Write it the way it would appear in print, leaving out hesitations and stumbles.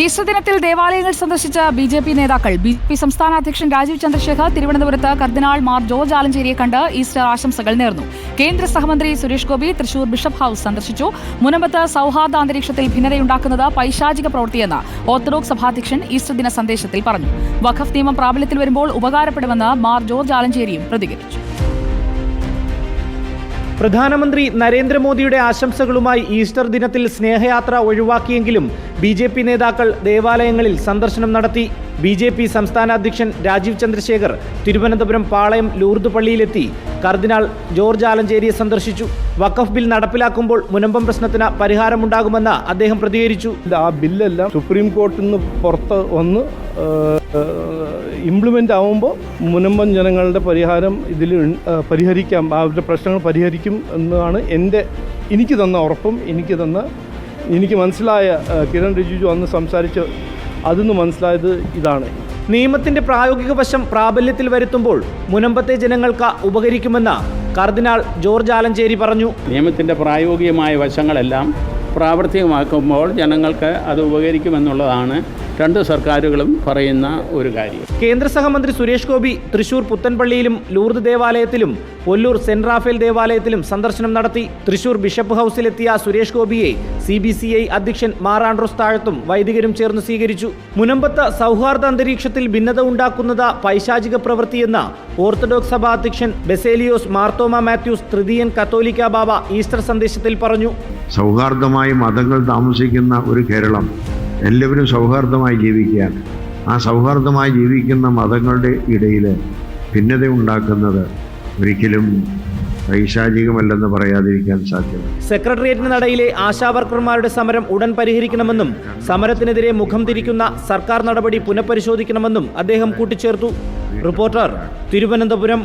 Easter ദിനത്തിൽ ദേവാലയങ്ങൾ സന്ദർശിച്ച ബി.ജെ.പി. നേതാക്കൾ. ബി.ജെ.പി. സംസ്ഥാന അധ്യക്ഷൻ രാജീവ് ചന്ദ്രശേഖർ തിരുവനന്തപുരത്ത് കർദിനാൾ മാർ ജോർജ് ആലഞ്ചേരിയെ കണ്ട് ഈസ്റ്റർ ആശംസകൾ നേർന്നു. കേന്ദ്ര സഹമന്ത്രി സുരേഷ് ഗോപി തൃശൂർ ബിഷപ്പ് ഹൌസ് സന്ദർശിച്ചു. മുനമ്പത്ത് സൗഹാർദ്ദ അന്തരീക്ഷത്തിൽ ഭിന്നതയുണ്ടാക്കുന്നത് പൈശാചിക പ്രവൃത്തിയെന്ന് ഓർത്തഡോക്സ് സഭാധ്യക്ഷൻ ഈസ്റ്റർ ദിന സന്ദേശത്തിൽ പറഞ്ഞു. വഖഫ് നിയമം പ്രാബല്യത്തിൽ വരുമ്പോൾ ഉപകാരപ്പെടുമെന്ന് മാർ ജോർജ് ആലഞ്ചേരിയും പ്രതികരിച്ചു. പ്രധാനമന്ത്രി നരേന്ദ്രമോദിയുടെ ആശംസകളുമായി ഈസ്റ്റർ ദിനത്തിൽ സ്നേഹയാത്ര ഒഴിവാക്കിയെങ്കിലും ബി.ജെ.പി. നേതാക്കൾ ദേവാലയങ്ങളിൽ സന്ദർശനം നടത്തി. ബി.ജെ.പി. സംസ്ഥാന അധ്യക്ഷൻ രാജീവ് ചന്ദ്രശേഖർ തിരുവനന്തപുരം പാളയം ലൂർദ് പള്ളിയിലെത്തി കർദിനാൾ ജോർജ് ആലഞ്ചേരിയെ സന്ദർശിച്ചു. വഖഫ് ബിൽ നടപ്പിലാക്കുമ്പോൾ മുനമ്പം പ്രശ്നത്തിന് പരിഹാരമുണ്ടാകുമെന്ന് അദ്ദേഹം പ്രതികരിച്ചു. ആ ബില്ലെല്ലാം സുപ്രീം കോർട്ടിൽ നിന്ന് പുറത്ത് വന്ന് ഇംപ്ലിമെൻ്റ് ആവുമ്പോൾ മുനമ്പം ജനങ്ങളുടെ പരിഹാരം ഇതിൽ പരിഹരിക്കാം, അവരുടെ പ്രശ്നങ്ങൾ പരിഹരിക്കും എന്നാണ് എനിക്ക് തന്ന ഉറപ്പും എനിക്ക് മനസ്സിലായ കിരൺ റിജിജു അന്ന് സംസാരിച്ച് അതിന്ന് മനസ്സിലായത് ഇതാണ്. നിയമത്തിന്റെ പ്രായോഗിക വശം പ്രാബല്യത്തിൽ വരുത്തുമ്പോൾ മുനമ്പത്തെ ജനങ്ങൾക്ക് ഉപകരിക്കുമെന്ന് കർദിനാൾ ജോർജ് ആലഞ്ചേരി പറഞ്ഞു. നിയമത്തിന്റെ പ്രായോഗികമായ വശങ്ങളെല്ലാം പ്രാവർത്തികമാക്കുമ്പോൾ ജനങ്ങൾക്ക് അത് ഉപകരിക്കുമെന്നുള്ളതാണ് രണ്ട് സർക്കാരുകളും പറയുന്ന ഒരു കാര്യം. കേന്ദ്ര സഹമന്ത്രി സുരേഷ് ഗോപി തൃശൂർ പുത്തൻപള്ളിയിലും ലൂർദ് ദേവാലയത്തിലും ഒല്ലൂർ സെന്റ് റാഫേൽ ദേവാലയത്തിലും സന്ദർശനം നടത്തി. തൃശൂർ ബിഷപ്പ് ഹൌസിലെത്തിയ സുരേഷ് ഗോപിയെ CBCI അധ്യക്ഷൻ മാർ ആൻഡ്രോസ് താഴത്തും വൈദികരും ചേർന്ന് സ്വീകരിച്ചു. മുനമ്പത്ത് സൗഹാർദ്ദ അന്തരീക്ഷത്തിൽ ഭിന്നത ഉണ്ടാക്കുന്നത് പൈശാചിക പ്രവൃത്തിയെന്ന് ഓർത്തഡോക്സ് സഭാ അധ്യക്ഷൻ ബെസേലിയോസ് മാർത്തോമ മാത്യൂസ് തൃതീയൻ കത്തോലിക്ക ബാബ ഈസ്റ്റർ സന്ദേശത്തിൽ പറഞ്ഞു. സൗഹാർദ്ദമായി മതങ്ങൾ താമസിക്കുന്ന ഒരു കേരളം, എല്ലാവരും സൗഹാർദ്ദമായി ജീവിക്കാൻ, ആ സൗഹാർദ്ദമായി ജീവിക്കുന്ന മതങ്ങളുടെ ഇടയിൽ ഭിന്നത ഉണ്ടാക്കുന്നത് ഒരിക്കലും പൈശാചികമല്ലെന്ന് പറയാതിരിക്കാൻ സാധ്യമല്ല. സെക്രട്ടേറിയറ്റിന് നടയിലെ ആശാവർക്കർമാരുടെ സമരം ഉടൻ പരിഹരിക്കണമെന്നും സമരത്തിനെതിരെ മുഖം തിരിക്കുന്ന സർക്കാർ നടപടി പുനഃപരിശോധിക്കണമെന്നും അദ്ദേഹം കൂട്ടിച്ചേർത്തു. റിപ്പോർട്ടർ, തിരുവനന്തപുരം.